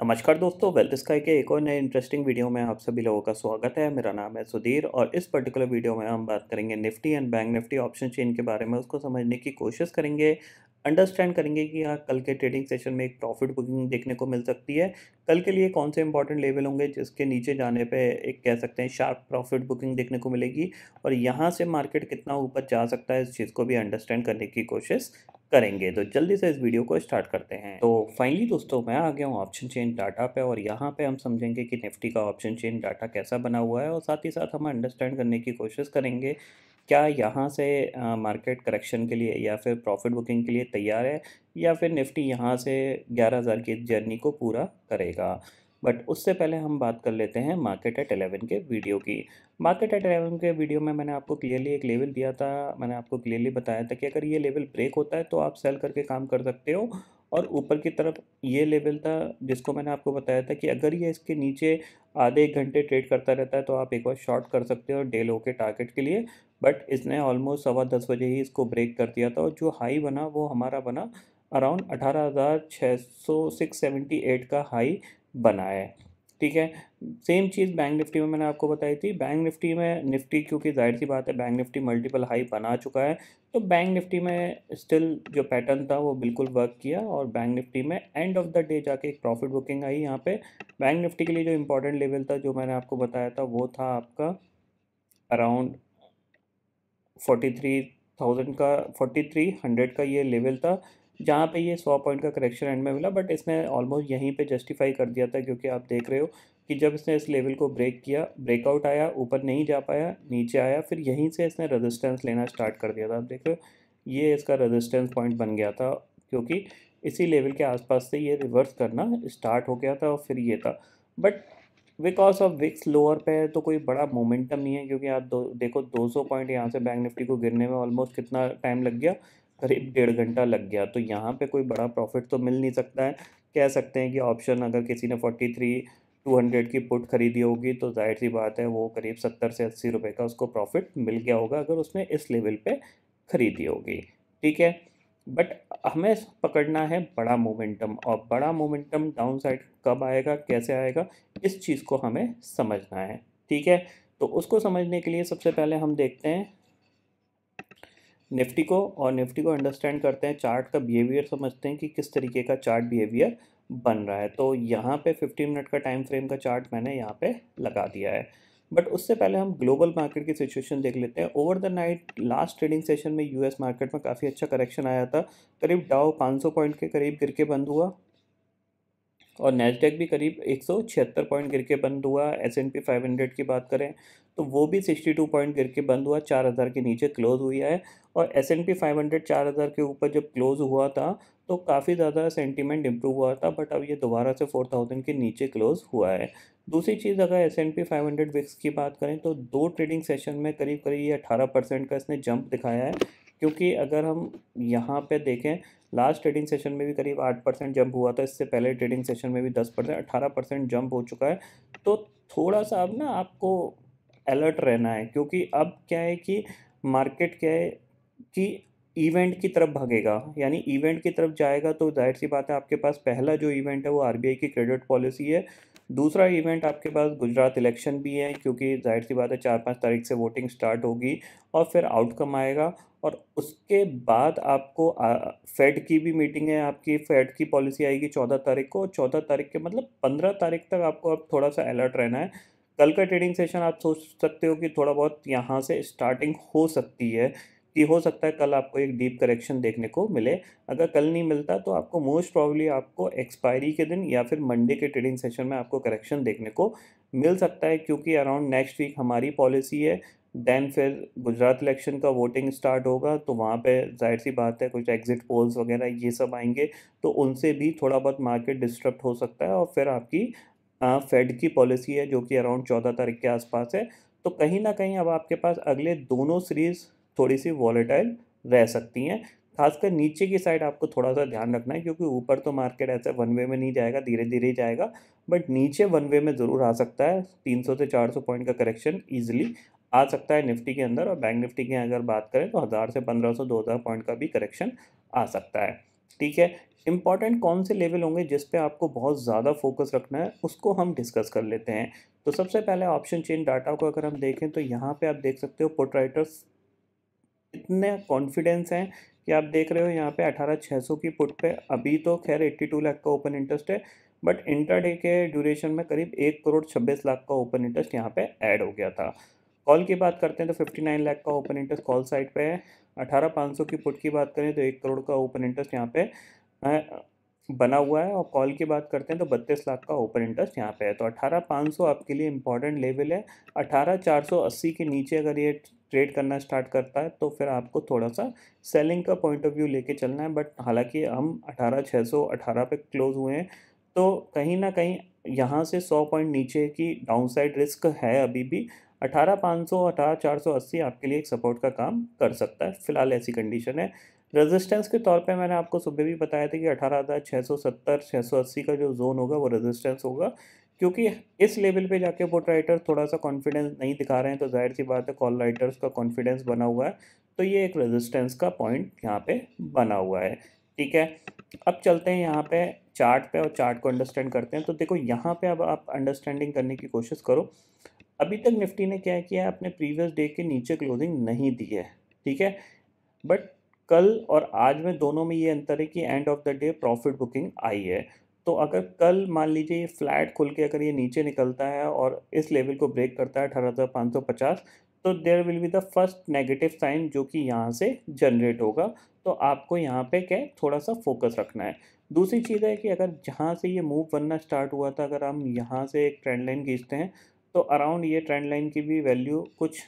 नमस्कार दोस्तों, wealth sky के एक और नए इंटरेस्टिंग वीडियो में आप सभी लोगों का स्वागत है। मेरा नाम है सुधीर और इस पर्टिकुलर वीडियो में हम बात करेंगे Nifty and bank Nifty option chain के बारे में। उसको समझने की कोशिश करेंगे, अंडरस्टैंड करेंगे कि हाँ, कल के ट्रेडिंग सेशन में एक प्रॉफिट बुकिंग देखने को मिल सकती है। कल के लिए कौन से इंपॉर्टेंट लेवल होंगे जिसके नीचे जाने पे एक कह सकते हैं शार्प प्रॉफिट बुकिंग देखने को मिलेगी, और यहाँ से मार्केट कितना ऊपर जा सकता है इस चीज़ को भी अंडरस्टैंड करने की कोशिश करेंगे। तो जल्दी से इस वीडियो को स्टार्ट करते हैं। तो फाइनली दोस्तों, मैं आ गया हूँ ऑप्शन चेन डाटा पे, और यहाँ पे हम समझेंगे कि निफ्टी का ऑप्शन चेन डाटा कैसा बना हुआ है, और साथ ही साथ हम अंडरस्टैंड करने की कोशिश करेंगे क्या यहाँ से मार्केट करेक्शन के लिए या फिर प्रॉफिट बुकिंग के लिए तैयार है, या फिर निफ्टी यहाँ से 11,000 की जर्नी को पूरा करेगा। बट उससे पहले हम बात कर लेते हैं मार्केट एट 11 के वीडियो की। मार्केट एट 11 के वीडियो में मैंने आपको क्लियरली एक लेवल दिया था। मैंने आपको क्लियरली बताया था कि अगर ये लेवल ब्रेक होता है तो आप सेल करके काम कर सकते हो, और ऊपर की तरफ ये लेवल था जिसको मैंने आपको बताया था कि अगर ये इसके नीचे आधे एक घंटे ट्रेड करता रहता है तो आप एक बार शॉर्ट कर सकते हो डे लो के टारगेट के लिए। बट इसने ऑलमोस्ट 10:15 ही इसको ब्रेक कर दिया था, और जो हाई बना वो हमारा बना अराउंड 18,600 678 का हाई बना है। ठीक है। सेम चीज़ बैंक निफ्टी में मैंने आपको बताई थी। बैंक निफ्टी में निफ्टी क्योंकि जाहिर सी बात है बैंक निफ्टी मल्टीपल हाई बना चुका है, तो बैंक निफ्टी में स्टिल जो पैटर्न था वो बिल्कुल वर्क किया, और बैंक निफ्टी में एंड ऑफ द डे जाके एक प्रॉफिट बुकिंग आई यहाँ पे। बैंक निफ्टी के लिए जो इंपॉर्टेंट लेवल था जो मैंने आपको बताया था वो था आपका अराउंड 43,000 का, 4300 का ये लेवल था, जहाँ पे ये 100 पॉइंट का करेक्शन एंड में मिला। बट इसने ऑलमोस्ट यहीं पे जस्टिफाई कर दिया था, क्योंकि आप देख रहे हो कि जब इसने इस लेवल को ब्रेक किया, ब्रेकआउट आया, ऊपर नहीं जा पाया, नीचे आया, फिर यहीं से इसने रेजिस्टेंस लेना स्टार्ट कर दिया था। आप देख रहे हो ये इसका रेजिस्टेंस पॉइंट बन गया था, क्योंकि इसी लेवल के आसपास से ये रिवर्स करना स्टार्ट हो गया था, और फिर ये था। But because of VIX lower पे है तो कोई बड़ा मोमेंटम नहीं है, क्योंकि आप देखो 200 पॉइंट यहाँ से बैंक निफ्टी को गिरने में ऑलमोस्ट कितना टाइम लग गया, करीब 1.5 घंटा लग गया। तो यहाँ पे कोई बड़ा प्रॉफिट तो मिल नहीं सकता है। कह सकते हैं कि ऑप्शन अगर किसी ने 43,200 की पुट खरीदी होगी तो जाहिर सी बात है वो करीब 70 से 80 रुपये का उसको प्रॉफिट मिल गया होगा अगर उसने इस लेवल पे खरीदी होगी। ठीक है। बट हमें पकड़ना है बड़ा मोमेंटम, और बड़ा मोमेंटम डाउन साइड कब आएगा, कैसे आएगा, इस चीज़ को हमें समझना है। ठीक है। तो उसको समझने के लिए सबसे पहले हम देखते हैं निफ्टी को, और निफ्टी को अंडरस्टैंड करते हैं, चार्ट का बिहेवियर समझते हैं कि किस तरीके का चार्ट बिहेवियर बन रहा है। तो यहाँ पे 15 मिनट का टाइम फ्रेम का चार्ट मैंने यहाँ पे लगा दिया है। बट उससे पहले हम ग्लोबल मार्केट की सिचुएशन देख लेते हैं। Over the night last trading session में यूएस मार्केट में काफ़ी अच्छा करेक्शन आया था। करीब डाउ 500 पॉइंट के करीब गिर के बंद हुआ, और नैस्डैक भी करीब 176 पॉइंट गिर के बंद हुआ। S&P 500 की बात करें तो वो भी 62 पॉइंट गिर के बंद हुआ, 4,000 के नीचे क्लोज हुई है। और S&P 500 4,000 के ऊपर जब क्लोज हुआ था तो काफ़ी ज़्यादा सेंटीमेंट इम्प्रूव हुआ था, बट अब ये दोबारा से 4,000 के नीचे क्लोज हुआ है। दूसरी चीज़, अगर S&P 500 विक्स की बात करें तो दो ट्रेडिंग सेशन में करीब करीब ये 18% का इसने जंप दिखाया है। क्योंकि अगर हम यहाँ पे देखें, लास्ट ट्रेडिंग सेशन में भी करीब 8% जंप हुआ था, इससे पहले ट्रेडिंग सेशन में भी 10%, 18% जंप हो चुका है। तो थोड़ा सा अब ना आपको अलर्ट रहना है, क्योंकि अब क्या है कि मार्केट क्या है कि इवेंट की तरफ भागेगा, यानी इवेंट की तरफ जाएगा। तो जाहिर सी बात है आपके पास पहला जो इवेंट है वो आरबीआई की क्रेडिट पॉलिसी है। दूसरा इवेंट आपके पास गुजरात इलेक्शन भी है, क्योंकि जाहिर सी बात है 4-5 तारीख से वोटिंग स्टार्ट होगी, और फिर आउटकम आएगा। और उसके बाद आपको फेड की भी मीटिंग है, आपकी फेड की पॉलिसी आएगी 14 तारीख को। 14 तारीख के मतलब 15 तारीख तक आपको अब थोड़ा सा अलर्ट रहना है। कल का ट्रेडिंग सेशन आप सोच सकते हो कि थोड़ा बहुत यहाँ से स्टार्टिंग हो सकती है, कि हो सकता है कल आपको एक डीप करेक्शन देखने को मिले। अगर कल नहीं मिलता तो आपको मोस्ट प्रॉब्ली आपको एक्सपायरी के दिन या फिर मंडे के ट्रेडिंग सेशन में आपको करेक्शन देखने को मिल सकता है, क्योंकि अराउंड नेक्स्ट वीक हमारी पॉलिसी है। देन फिर गुजरात इलेक्शन का वोटिंग स्टार्ट होगा, तो वहाँ पे जाहिर सी बात है कुछ एग्जिट पोल्स वगैरह ये सब आएंगे, तो उनसे भी थोड़ा बहुत मार्केट डिस्टर्ब हो सकता है। और फिर आपकी फेड की पॉलिसी है जो कि अराउंड 14 तारीख के आसपास है। तो कहीं ना कहीं अब आपके पास अगले दोनों सीरीज थोड़ी सी वॉलेटाइल रह सकती हैं। खासकर नीचे की साइड आपको थोड़ा सा ध्यान रखना है, क्योंकि ऊपर तो मार्केट ऐसे वन वे में नहीं जाएगा, धीरे धीरे ही जाएगा। बट नीचे वन वे में ज़रूर आ सकता है, 300 से 400 पॉइंट का करेक्शन ईजिली आ सकता है निफ्टी के अंदर। और बैंक निफ्टी की अगर बात करें तो 1,000 से 1,500 2,000 पॉइंट का भी करेक्शन आ सकता है। ठीक है। इंपॉर्टेंट कौन से लेवल होंगे जिस पे आपको बहुत ज़्यादा फोकस रखना है, उसको हम डिस्कस कर लेते हैं। तो सबसे पहले ऑप्शन चेन डाटा को अगर हम देखें तो यहाँ पे आप देख सकते हो पुट राइटर्स इतने कॉन्फिडेंस हैं कि आप देख रहे हो यहाँ पे 18,600 की पुट पे अभी तो खैर 82 लाख का ओपन इंटरेस्ट है, बट इंट्राडे के ड्यूरेशन में करीब 1,26,00,000 का ओपन इंटरेस्ट यहाँ पे ऐड हो गया था। कॉल की बात करते हैं तो 59 लाख का ओपन इंटरेस्ट कॉल साइड पे है। 18,500 की पुट की बात करें तो 1 करोड़ का ओपन इंटरेस्ट यहाँ पे बना हुआ है, और कॉल की बात करते हैं तो 32 लाख का ओपन इंटरेस्ट यहाँ पे है। तो 18,500 आपके लिए इंपॉर्टेंट लेवल है। 18,480 के नीचे अगर ये ट्रेड करना स्टार्ट करता है तो फिर आपको थोड़ा सा सेलिंग का पॉइंट ऑफ व्यू लेके चलना है। बट हालांकि हम 18,618 पे क्लोज हुए हैं, तो कहीं ना कहीं यहाँ से 100 पॉइंट नीचे की डाउनसाइड रिस्क है अभी भी। 18,500 18,480 आपके लिए एक सपोर्ट का काम कर सकता है, फिलहाल ऐसी कंडीशन है। रेजिस्टेंस के तौर पे मैंने आपको सुबह भी बताया था कि 18,670 680 का जो जोन होगा वो रेजिस्टेंस होगा, क्योंकि इस लेवल पे जाके पुट राइटर थोड़ा सा कॉन्फिडेंस नहीं दिखा रहे हैं, तो जाहिर सी बात है कॉल राइटर्स का कॉन्फिडेंस बना हुआ है, तो ये एक रेजिस्टेंस का पॉइंट यहाँ पे बना हुआ है। ठीक है, अब चलते हैं यहाँ पे चार्ट पे और चार्ट को अंडरस्टैंड करते हैं। तो देखो यहाँ पे अब आप अंडरस्टैंडिंग करने की कोशिश करो। अभी तक निफ्टी ने क्या किया है, अपने प्रीवियस डे के नीचे क्लोजिंग नहीं दी है। ठीक है, बट कल और आज में दोनों में ये अंतर है कि end of the day profit booking आई है। तो अगर कल मान लीजिए ये फ्लैट खुल के अगर ये नीचे निकलता है और इस लेवल को ब्रेक करता है 18,550, तो there will be the first negative sign जो कि यहाँ से जनरेट होगा। तो आपको यहाँ पे क्या है, थोड़ा सा फोकस रखना है। दूसरी चीज़ है कि अगर जहाँ से ये मूव बनना स्टार्ट हुआ था, अगर हम यहाँ से एक ट्रेंड लाइन खींचते हैं तो अराउंड ये ट्रेंड लाइन की भी वैल्यू कुछ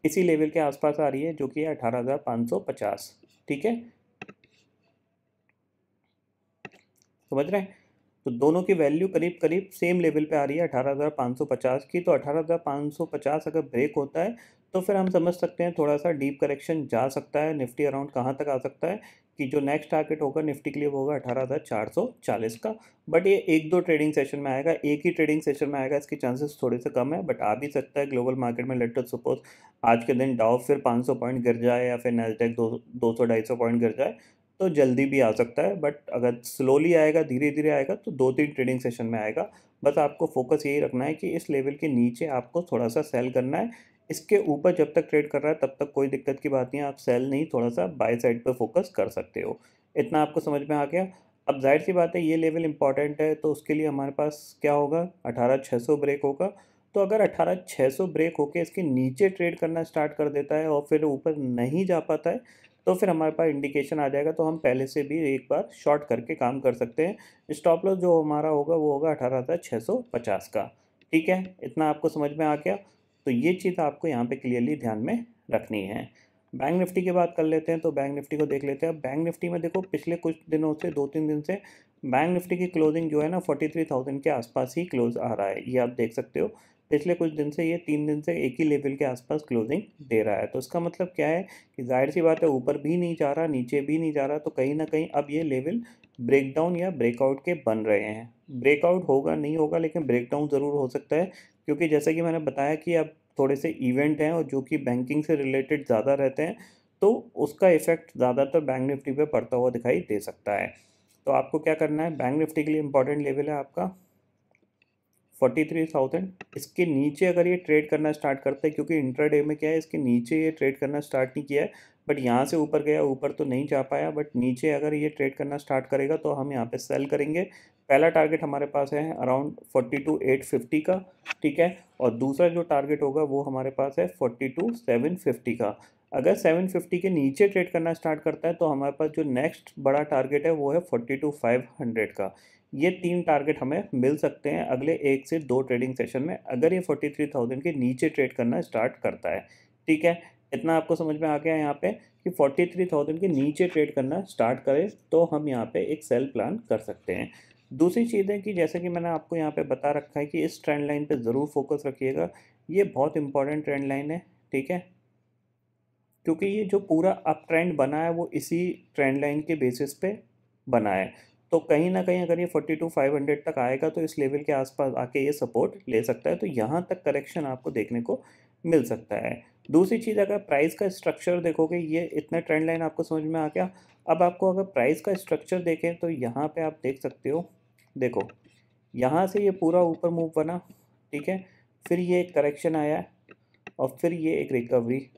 इसी लेवल के आसपास आ रही है, जो कि है 18,550। ठीक है, समझ रहे हैं? तो दोनों की वैल्यू करीब करीब सेम लेवल पे आ रही है 18,550 की। तो 18,550 अगर ब्रेक होता है तो फिर हम समझ सकते हैं थोड़ा सा डीप करेक्शन जा सकता है। निफ्टी अराउंड कहाँ तक आ सकता है कि जो नेक्स्ट टारगेट होगा निफ्टी के लिए वो होगा 18,440 का। बट ये एक दो ट्रेडिंग सेशन में आएगा, एक ही ट्रेडिंग सेशन में आएगा, इसके चांसेस थोड़े से कम है, बट आ भी सकता है। ग्लोबल मार्केट में लेट अस सपोज आज के दिन डाउ फिर 500 पॉइंट गिर जाए या फिर नैस्डैक 200 250 पॉइंट गिर जाए, तो जल्दी भी आ सकता है। बट अगर स्लोली आएगा, धीरे धीरे आएगा, तो 2-3 ट्रेडिंग सेशन में आएगा। बस आपको फोकस यही रखना है कि इस लेवल के नीचे आपको थोड़ा सा सेल करना है। इसके ऊपर जब तक ट्रेड कर रहा है तब तक कोई दिक्कत की बात नहीं है, आप सेल नहीं, थोड़ा सा बाय साइड पे फोकस कर सकते हो। इतना आपको समझ में आ गया? अब जाहिर सी बात है ये लेवल इंपॉर्टेंट है, तो उसके लिए हमारे पास क्या होगा, 18,600 ब्रेक होगा। तो अगर 18,600 ब्रेक होके इसके नीचे ट्रेड करना स्टार्ट कर देता है और फिर ऊपर नहीं जा पाता है, तो फिर हमारे पास इंडिकेशन आ जाएगा, तो हम पहले से भी एक बार शॉर्ट करके काम कर सकते हैं। स्टॉप लॉस जो हमारा होगा वो होगा 18,650 का। ठीक है, इतना आपको समझ में आ गया? तो ये चीज़ आपको यहाँ पे क्लियरली ध्यान में रखनी है। बैंक निफ्टी की बात कर लेते हैं, तो बैंक निफ्टी को देख लेते हैं। अब बैंक निफ्टी में देखो पिछले कुछ दिनों से 2-3 दिन से बैंक निफ्टी की क्लोजिंग जो है ना 43,000 के आसपास ही क्लोज आ रहा है, ये आप देख सकते हो। पिछले कुछ दिन से ये 3 दिन से एक ही लेवल के आसपास क्लोजिंग दे रहा है। तो इसका मतलब क्या है कि जाहिर सी बात है ऊपर भी नहीं जा रहा, नीचे भी नहीं जा रहा, तो कहीं ना कहीं अब ये लेवल ब्रेकडाउन या ब्रेकआउट के बन रहे हैं। ब्रेकआउट होगा नहीं होगा, लेकिन ब्रेकडाउन ज़रूर हो सकता है, क्योंकि जैसा कि मैंने बताया कि अब थोड़े से इवेंट हैं और जो कि बैंकिंग से रिलेटेड ज़्यादा रहते हैं, तो उसका इफेक्ट ज़्यादातर बैंक निफ्टी पे पड़ता हुआ दिखाई दे सकता है। तो आपको क्या करना है, बैंक निफ्टी के लिए इंपॉर्टेंट लेवल है आपका 43,000। इसके नीचे अगर ये ट्रेड करना स्टार्ट करता है, क्योंकि इंट्राडे में क्या है, इसके नीचे ये ट्रेड करना स्टार्ट नहीं किया है, बट यहाँ से ऊपर गया, ऊपर तो नहीं जा पाया, बट नीचे अगर ये ट्रेड करना स्टार्ट करेगा तो हम यहाँ पे सेल करेंगे। पहला टारगेट हमारे पास है अराउंड 42,850 का। ठीक है, और दूसरा जो टारगेट होगा वो हमारे पास है 42,750 का। अगर 750 के नीचे ट्रेड करना स्टार्ट करता है तो हमारे पास जो नेक्स्ट बड़ा टारगेट है वो है 42,500 का। ये 3 टारगेट हमें मिल सकते हैं अगले 1 से 2 ट्रेडिंग सेशन में, अगर ये 43,000 के नीचे ट्रेड करना स्टार्ट करता है। ठीक है, इतना आपको समझ में आ गया यहाँ पे कि 43,000 के नीचे ट्रेड करना स्टार्ट करें तो हम यहाँ पे एक सेल प्लान कर सकते हैं। दूसरी चीज़ है कि जैसे कि मैंने आपको यहाँ पे बता रखा है कि इस ट्रेंड लाइन पे ज़रूर फोकस रखिएगा, ये बहुत इंपॉर्टेंट ट्रेंड लाइन है। ठीक है, क्योंकि ये जो पूरा अप ट्रेंड बना है वो इसी ट्रेंड लाइन के बेसिस पे बना है। तो कहीं ना कहीं अगर ये 42,500 तक आएगा तो इस लेवल के आसपास आके ये सपोर्ट ले सकता है, तो यहाँ तक करेक्शन आपको देखने को मिल सकता है। दूसरी चीज़, अगर प्राइस का स्ट्रक्चर देखोगे, ये इतना ट्रेंड लाइन आपको समझ में आ गया। अब आपको अगर प्राइस का स्ट्रक्चर देखें तो यहाँ पे आप देख सकते हो, देखो यहाँ से ये पूरा ऊपर मूव बना, ठीक है, फिर ये एक करेक्शन आया और फिर ये एक रिकवरी,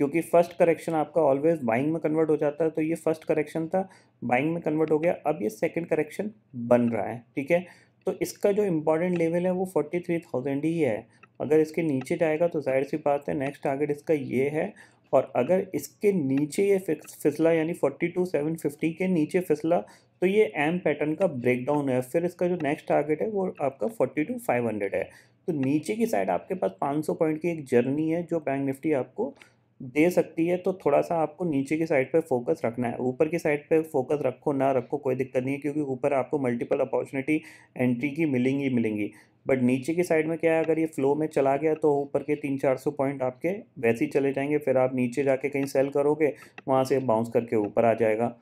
क्योंकि फर्स्ट करेक्शन आपका ऑलवेज बाइंग में कन्वर्ट हो जाता है, तो ये फर्स्ट करेक्शन था, बाइंग में कन्वर्ट हो गया, अब ये सेकंड करेक्शन बन रहा है, ठीक है। तो इसका जो इम्पॉर्टेंट लेवल है वो 43,000 ही है। अगर इसके नीचे जाएगा तो जाहिर सी बात है नेक्स्ट टारगेट इसका ये है, और अगर इसके नीचे ये फिसला यानी 42,750 के नीचे फिसला तो ये एम पैटर्न का ब्रेकडाउन है, फिर इसका जो नेक्स्ट टारगेट है वो आपका 42,500 है। तो नीचे की साइड आपके पास 500 पॉइंट की एक जर्नी है जो बैंक निफ्टी आपको दे सकती है। तो थोड़ा सा आपको नीचे की साइड पे फोकस रखना है, ऊपर की साइड पे फोकस रखो ना रखो कोई दिक्कत नहीं है, क्योंकि ऊपर आपको मल्टीपल अपॉर्चुनिटी एंट्री की मिलेंगी मिलेंगी। बट नीचे की साइड में क्या है, अगर ये फ्लो में चला गया तो ऊपर के 300-400 पॉइंट आपके वैसे ही चले जाएंगे, फिर आप नीचे जाके कहीं सेल करोगे, वहाँ से बाउंस करके ऊपर आ जाएगा।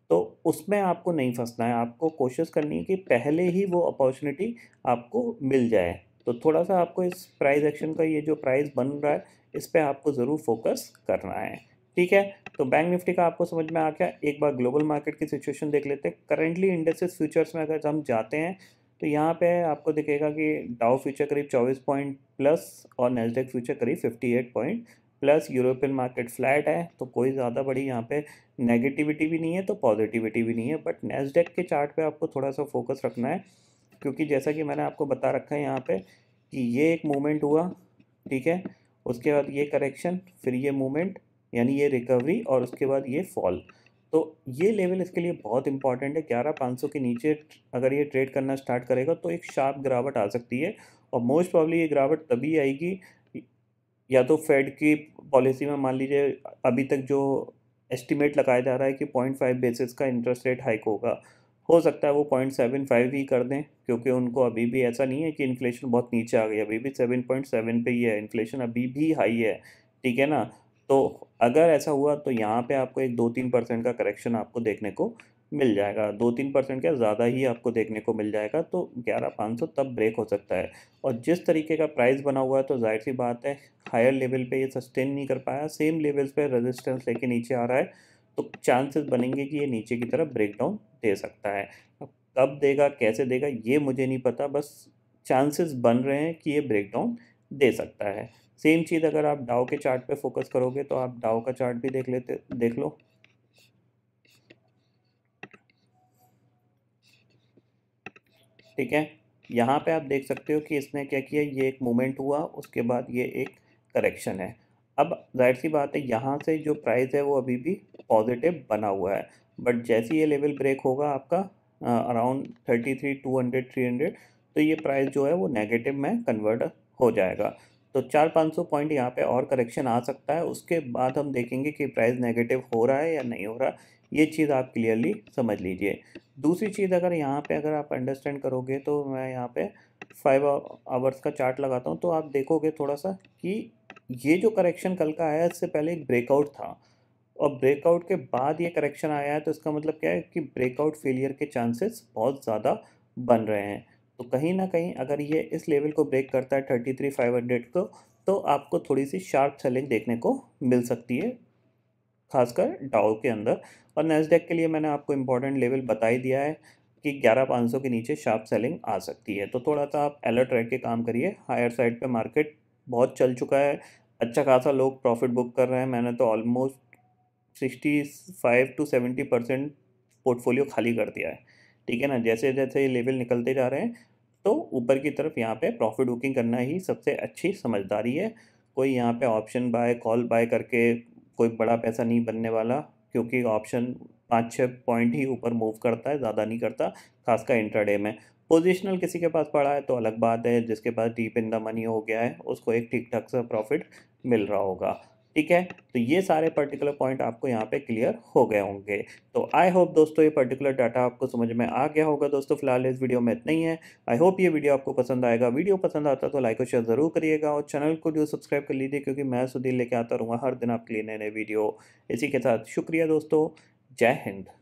तो उसमें आपको नहीं फंसना है, आपको कोशिश करनी है कि पहले ही वो अपॉर्चुनिटी आपको मिल जाए। तो थोड़ा सा आपको इस प्राइस एक्शन का, ये जो प्राइस बन रहा है इस पे आपको ज़रूर फोकस करना है, ठीक है। तो बैंक निफ्टी का आपको समझ में आ गया। एक बार ग्लोबल मार्केट की सिचुएशन देख लेते हैं। करंटली इंडेक्सेस फ्यूचर्स में अगर हम जाते हैं तो यहाँ पे आपको दिखेगा कि डाउ फ्यूचर करीब 24 पॉइंट प्लस और नेस्डेक फ्यूचर करीब 58 point plus. European market flat है, तो कोई ज़्यादा बड़ी यहाँ पे नेगेटिविटी भी नहीं है तो पॉजिटिविटी भी नहीं है। बट नेस्डेक के चार्ट पे आपको थोड़ा सा फोकस रखना है, क्योंकि जैसा कि मैंने आपको बता रखा है यहाँ पे कि ये एक मूवमेंट हुआ, ठीक है, उसके बाद ये करेक्शन, फिर ये मूवमेंट यानी ये रिकवरी, और उसके बाद ये फॉल। तो ये लेवल इसके लिए बहुत इंपॉर्टेंट है। 11,500 के नीचे अगर ये ट्रेड करना स्टार्ट करेगा तो एक शार्प गिरावट आ सकती है, और मोस्ट प्रॉब्ली ये गिरावट तभी आएगी या तो फेड की पॉलिसी में, मान लीजिए अभी तक जो एस्टिमेट लगाया जा रहा है कि 0.5 बेसिस का इंटरेस्ट रेट हाइक होगा, हो सकता है वो 0.75 ही कर दें, क्योंकि उनको अभी भी ऐसा नहीं है कि इन्फ्लेशन बहुत नीचे आ गई, अभी भी 7.7 पे ही है, इन्फ्लेशन अभी भी हाई है, ठीक है ना। तो अगर ऐसा हुआ तो यहाँ पे आपको एक 2-3% का करेक्शन आपको देखने को मिल जाएगा, 2-3% क्या ज़्यादा ही आपको देखने को मिल जाएगा। तो 11,500 तब ब्रेक हो सकता है, और जिस तरीके का प्राइस बना हुआ है तो जाहिर सी बात है हायर लेवल पे ये सस्टेन नहीं कर पाया, सेम लेवल्स पे रेजिस्टेंस लेके नीचे आ रहा है, तो चांसेस बनेंगे कि ये नीचे की तरफ ब्रेकडाउन दे सकता है। अब कब देगा कैसे देगा ये मुझे नहीं पता, बस चांसेस बन रहे हैं कि ये ब्रेकडाउन दे सकता है। सेम चीज़ अगर आप डाउ के चार्ट पे फोकस करोगे तो आप डाउ का चार्ट भी देख लो, ठीक है। यहाँ पे आप देख सकते हो कि इसने क्या किया, ये एक मूवमेंट हुआ, उसके बाद ये एक करेक्शन है। अब जाहिर सी बात है यहाँ से जो प्राइस है वो अभी भी पॉजिटिव बना हुआ है, बट जैसे ये लेवल ब्रेक होगा आपका अराउंड 33,200-300, तो ये प्राइस जो है वो नेगेटिव में कन्वर्ट हो जाएगा। तो 400-500 पॉइंट यहाँ पे और करेक्शन आ सकता है, उसके बाद हम देखेंगे कि प्राइस नेगेटिव हो रहा है या नहीं हो रहा। ये चीज़ आप क्लियरली समझ लीजिए। दूसरी चीज़, अगर यहाँ पे अगर आप अंडरस्टैंड करोगे तो मैं यहाँ पे 5 आवर्स का चार्ट लगाता हूँ, तो आप देखोगे थोड़ा सा कि ये जो करेक्शन कल का आया इससे पहले एक ब्रेकआउट था, और ब्रेकआउट के बाद ये करेक्शन आया है, तो इसका मतलब क्या है कि ब्रेकआउट फेलियर के चांसेस बहुत ज़्यादा बन रहे हैं। तो कहीं ना कहीं अगर ये इस लेवल को ब्रेक करता है 33,500 को, तो आपको थोड़ी सी शार्प सेलिंग देखने को मिल सकती है, खासकर डाउ के अंदर। और नैस्डैक के लिए मैंने आपको इम्पोर्टेंट लेवल बता ही दिया है कि 11,500 के नीचे शार्प सेलिंग आ सकती है, तो थोड़ा सा आप अलर्ट रह के काम करिए। हायर साइड पे मार्केट बहुत चल चुका है, अच्छा खासा लोग प्रॉफिट बुक कर रहे हैं, मैंने तो ऑलमोस्ट 65-70% पोर्टफोलियो खाली कर दिया है, ठीक है ना। जैसे जैसे ये लेवल निकलते जा रहे हैं तो ऊपर की तरफ यहाँ पे प्रॉफिट बुकिंग करना ही सबसे अच्छी समझदारी है। कोई यहाँ पे ऑप्शन बाय कॉल बाय करके कोई बड़ा पैसा नहीं बनने वाला, क्योंकि ऑप्शन 5-6 पॉइंट ही ऊपर मूव करता है, ज़्यादा नहीं करता, खासकर इंट्राडे में। पोजिशनल किसी के पास पड़ा है तो अलग बात है, जिसके पास डीप इन द मनी हो गया है उसको एक ठीक ठाक सा प्रॉफिट मिल रहा होगा, ठीक है। तो ये सारे पर्टिकुलर पॉइंट आपको यहाँ पे क्लियर हो गए होंगे। तो आई होप दोस्तों ये पर्टिकुलर डाटा आपको समझ में आ गया होगा। दोस्तों फिलहाल इस वीडियो में इतना ही है। आई होप ये वीडियो आपको पसंद आएगा। वीडियो पसंद आता तो लाइक और शेयर ज़रूर करिएगा, और चैनल को जो सब्सक्राइब कर लीजिए, क्योंकि मैं सुधीर लेके आता रहूँगा हर दिन आपके लिए नए नए वीडियो। इसी के साथ शुक्रिया दोस्तों, जय हिंद।